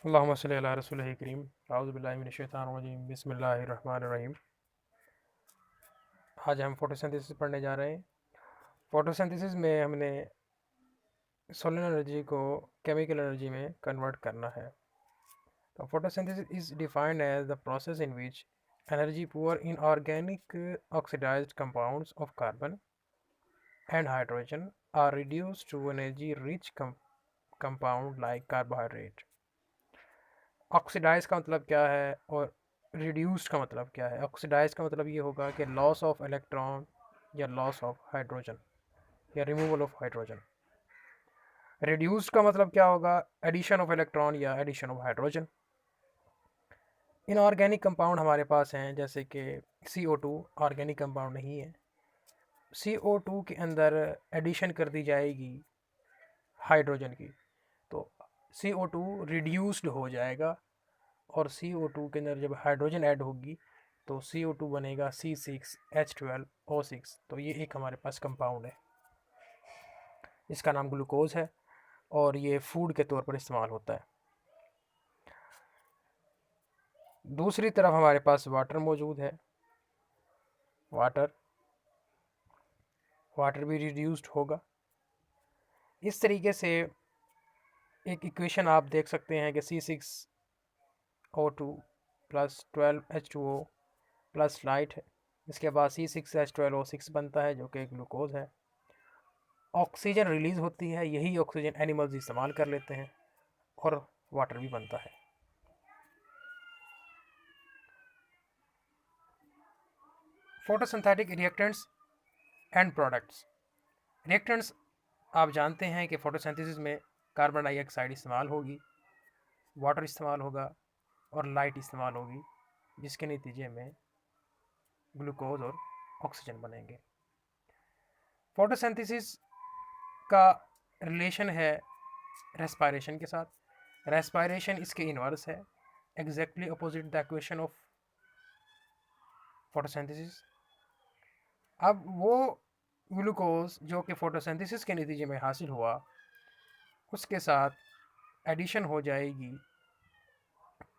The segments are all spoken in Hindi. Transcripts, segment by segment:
अल्लाहुम्मा सल्लि अला रसूलिल करीम। आऊज़ु बिल्लाहि मिनश शैतानिर रजीम। बिस्मिल्लाहिर रहमानिर रहीम। आज हम फोटोसिंथेसिस पढ़ने जा रहे हैं। फोटोसिंथेसिस में हमने सोलर एनर्जी को केमिकल एनर्जी में कन्वर्ट करना है। तो photosynthesis is defined as the process in which energy poor in organic oxidized compounds of carbon and hydrogen are reduced to energy rich compound like carbohydrate। Oxidise का मतलब क्या है और रिड्यूस्ड का मतलब क्या है? ऑक्सीडाइज का मतलब ये होगा कि लॉस ऑफ इलेक्ट्रॉन या लॉस ऑफ हाइड्रोजन या रिमूवल ऑफ हाइड्रोजन। रिड्यूस्ड का मतलब क्या होगा? एडिशन ऑफ इलेक्ट्रॉन या addition of hydrogen. Inorganic compound हमारे पास हैं, जैसे कि CO2 ऑर्गेनिक कंपाउंड नहीं है। CO2 के अंदर एडिशन कर दी जाएगी हाइड्रोजन की, तो CO2 रिड्यूस्ड हो जाएगा, और CO2 के अंदर जब हाइड्रोजन ऐड होगी तो CO2 बनेगा C6H12O6। तो ये एक हमारे पास कंपाउंड है, इसका नाम ग्लूकोज है और ये फूड के तौर पर इस्तेमाल होता है। दूसरी तरफ हमारे पास वाटर मौजूद है। वाटर वाटर भी रिड्यूस्ड होगा। इस तरीके से एक इक्वेशन आप देख सकते हैं कि C6O2 plus 12H2O plus light है, इसके बाद C6H12O6 बनता है जो कि ग्लूकोज है। ऑक्सीजन रिलीज होती है, यही ऑक्सीजन एनिमल्स इस्तेमाल कर लेते हैं और वाटर भी बनता है। Photosynthetic reactants and products. Reactants आप जानते हैं कि फोटोसिंथेसिस में कार्बन डाइऑक्साइड इस्तेमाल होगी, वाटर इस्तेमाल होगा और लाइट इस्तेमाल होगी, जिसके नतीजे में ग्लूकोज और ऑक्सीजन बनेंगे। फोटोसिंथेसिस का रिलेशन है रेस्पायरेशन के साथ। रेस्पायरेशन इसके इन्वर्स है, exactly opposite the equation of photosynthesis. अब वो ग्लूकोज जो कि फोटोसिंथेसिस के नतीजे में हासिल हुआ, उसके साथ एडिशन हो जाएगी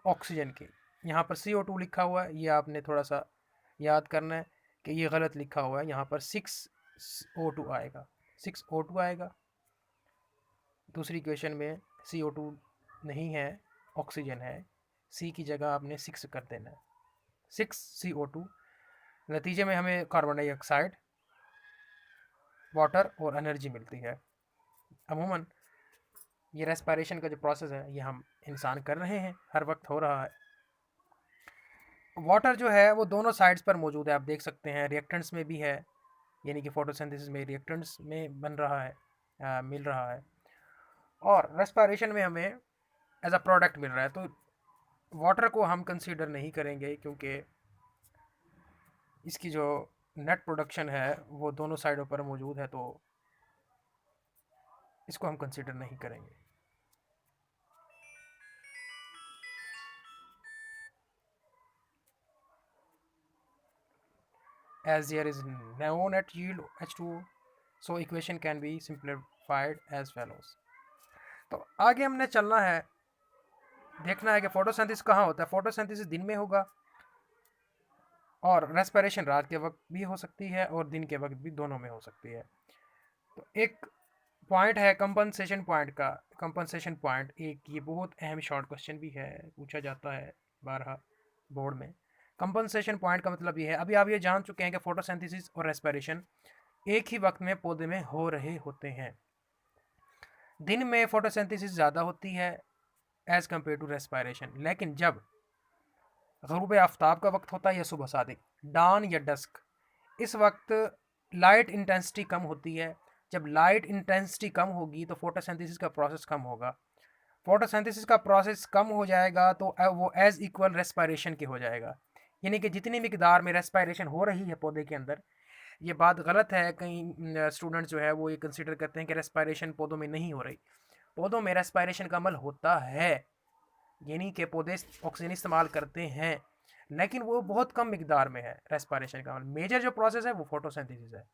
ऑक्सीजन की। यहाँ पर CO2 लिखा हुआ है, ये आपने थोड़ा सा याद करना है कि ये गलत लिखा हुआ है। यहाँ पर 6O2 आएगा, 6O2 आएगा। दूसरी इक्वेशन में CO2 नहीं है, ऑक्सीजन है। C की जगह आपने 6 कर देना है, 6CO2। नतीजे में हमें कार्बन डाइऑक्साइड, वाटर और एनर्जी मिलती है। अमूमन ये रेस्पायरेशन का जो प्रोसेस है ये हम इंसान कर रहे हैं, हर वक्त हो रहा है। वाटर जो है वो दोनों साइड्स पर मौजूद है, आप देख सकते हैं। रिएक्टेंट्स में भी है, यानी कि फोटोसिंथेसिस में रिएक्टेंट्स में बन रहा है, मिल रहा है, और रेस्पायरेशन में हमें एज अ प्रोडक्ट मिल रहा है। तो वाटर को हम कंसीडर नहीं करेंगे, क्योंकि इसकी जो नेट प्रोडक्शन है वो दोनों साइडों पर मौजूद है, तो इसको हम कंसीडर नहीं करेंगे। As there is no net yield H2O, so equation can be simplified as follows। तो आगे हमने चलना है, देखना है कि फोटोसिंथेसिस कहाँ होता है। फोटोसिंथेसिस दिन में होगा और रेस्पिरेशन रात के वक्त भी हो सकती है और दिन के वक्त भी, दोनों में हो सकती है। तो एक पॉइंट है कंपनसेशन पॉइंट का। कंपनसेशन पॉइंट एक ये बहुत अहम शॉर्ट क्वेश्चन भी है, पूछा जाता है बारहा बोर्ड में। कंपनसेशन पॉइंट का मतलब ये है, अभी आप ये जान चुके हैं कि फोटोसिंथेसिस और रेस्पिरेशन एक ही वक्त में पौधे में हो रहे होते हैं। दिन में फोटोसिंथेसिस ज़्यादा होती है एज़ कम्पेयर टू रेस्पिरेशन, लेकिन जब ग़ुरूब आफ्ताब का वक्त होता है या सुबह सादिक, डान या डस्क, इस वक्त लाइट इंटेंसिटी कम होती है। जब लाइट इंटेंसिटी कम होगी तो फोटोसिंथेसिस का प्रोसेस कम होगा। फोटोसिंथेसिस का प्रोसेस कम हो जाएगा तो वो एज इक्वल रेस्पिरेशन के हो जाएगा, यानी कि जितनी मिकदार में रेस्पिरेशन हो रही है पौधे के अंदर। ये बात गलत है, कई स्टूडेंट्स जो है वो ये कंसिडर करते हैं कि रेस्पिरेशन पौधों में नहीं हो रही। पौधों में रेस्पिरेशन का अमल होता है, यानी कि पौधे ऑक्सीजन इस्तेमाल करते हैं, लेकिन वो बहुत कम मिकदार में है रेस्पिरेशन का अमल। मेजर जो प्रोसेस है वो फोटोसिंथेसिस है।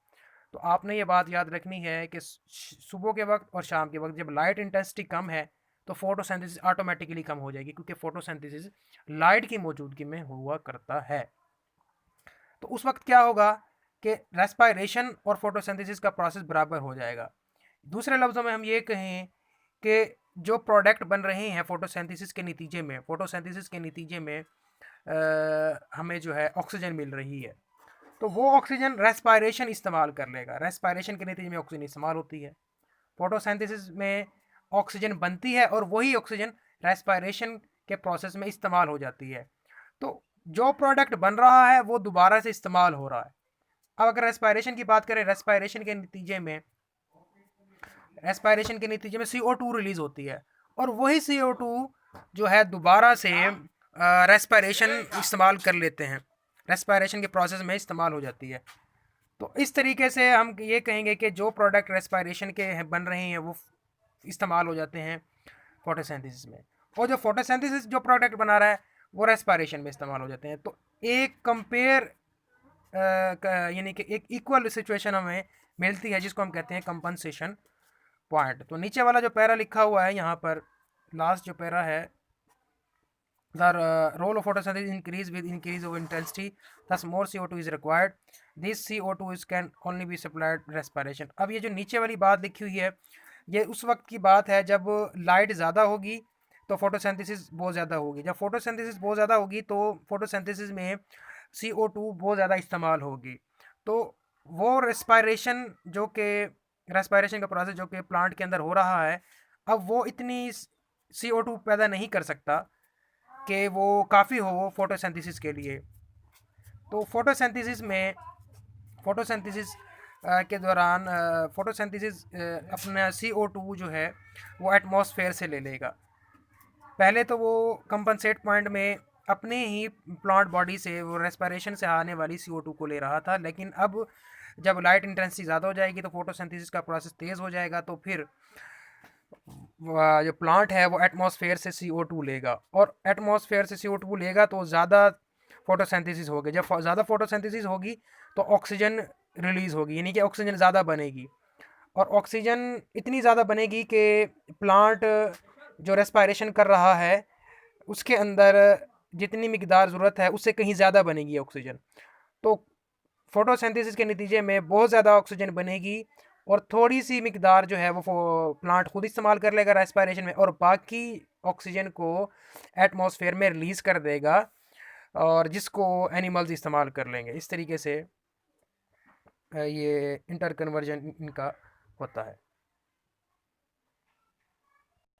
तो आपने ये बात याद रखनी है कि सुबह के वक्त और शाम के वक्त जब लाइट इंटेंसिटी कम है तो फोटोसिंथेसिस ऑटोमेटिकली कम हो जाएगी, क्योंकि फोटोसिंथेसिस लाइट की मौजूदगी में हुआ करता है। तो उस वक्त क्या होगा कि रेस्पायरेशन और फोटोसिंथेसिस का प्रोसेस बराबर हो जाएगा। दूसरे लफ्ज़ों में हम ये कहें कि जो प्रोडक्ट बन रहे हैं फोटोसिंथेसिस के नतीजे में, हमें जो है ऑक्सीजन मिल रही है, तो वो ऑक्सीजन रेस्पायरेशन इस्तेमाल कर लेगा। रेस्पायरेशन के नतीजे में ऑक्सीजन इस्तेमाल होती है, फोटोसिंथेसिस में ऑक्सीजन बनती है और वही ऑक्सीजन रेस्पायरेशन के प्रोसेस में इस्तेमाल हो जाती है। तो जो प्रोडक्ट बन रहा है वो दोबारा से इस्तेमाल हो रहा है। अब अगर रेस्पायरेशन की बात करें, रेस्पायरेशन के नतीजे में CO2 रिलीज होती है, और वही CO2 जो है दोबारा से रेस्पायरेशन इस्तेमाल कर लेते हैं, रेस्पायरेशन के प्रोसेस में इस्तेमाल हो जाती है। तो इस तरीके से हम ये कहेंगे कि जो प्रोडक्ट रेस्पायरेशन के बन रहे हैं वो इस्तेमाल हो जाते हैं फोटोसिंथेसिस में, और जो फोटोसिंथेसिस जो प्रोडक्ट बना रहा है वो रेस्पायरेशन में इस्तेमाल हो जाते हैं। तो एक कंपेयर यानी कि एक इक्वल सिचुएशन हमें मिलती है, जिसको हम कहते हैं कंपनसेशन पॉइंट। तो नीचे वाला जो पैरा लिखा हुआ है यहाँ पर, लास्ट जो पैरा है, the role of photosynthesis increase with increase of intensity, thus more CO2 is required. This CO2 is can only be supplied respiration. अब ये जो नीचे वाली बात लिखी हुई है, ये उस वक्त की बात है जब लाइट ज़्यादा होगी तो फोटोसिंथेसिस बहुत ज़्यादा होगी। जब फोटोसिंथेसिस बहुत ज़्यादा होगी तो फोटोसिंथेसिस में CO2 बहुत ज़्यादा इस्तेमाल होगी। तो वो रेस्पायरेशन का प्रोसेस जो कि प्लांट के अंदर हो रहा है, अब वो इतनी CO2 पैदा नहीं कर सकता कि वो काफ़ी हो फोटोसिंथेसिस के लिए। तो फोटोसिंथेसिस के दौरान फोटोसिंथेसिस अपना CO2 जो है वो एटमॉस्फेयर से ले लेगा। पहले तो वो कंपनसेट पॉइंट में अपने ही प्लांट बॉडी से वो रेस्पिरेशन से आने वाली CO2 को ले रहा था, लेकिन अब जब लाइट इंटेंसिटी ज़्यादा हो जाएगी तो फोटोसिंथेसिस का प्रोसेस तेज़ हो जाएगा, तो फिर जो प्लांट है वो एटमॉस्फेयर से CO2 लेगा, और एटमॉस्फेयर से CO2 लेगा तो ज़्यादा फोटोसिंथेसिस होगी। जब ज़्यादा फोटोसिंथेसिस होगी तो ऑक्सीजन रिलीज़ होगी, यानी कि ऑक्सीजन ज़्यादा बनेगी, और ऑक्सीजन इतनी ज़्यादा बनेगी कि प्लांट जो रेस्पायरेशन कर रहा है उसके अंदर जितनी मिकदार ज़रूरत है उससे कहीं ज़्यादा बनेगी ऑक्सीजन। तो फोटोसिंथेसिस के नतीजे में बहुत ज़्यादा ऑक्सीजन बनेगी, और थोड़ी सी मिकदार जो है वो प्लांट खुद इस्तेमाल कर लेगा रेस्पायरेशन में, और बाकी ऑक्सीजन को एटमॉस्फेयर में रिलीज़ कर देगा, और जिसको एनिमल्स इस्तेमाल कर लेंगे। इस तरीके से ये इंटर कन्वर्जन इनका होता है।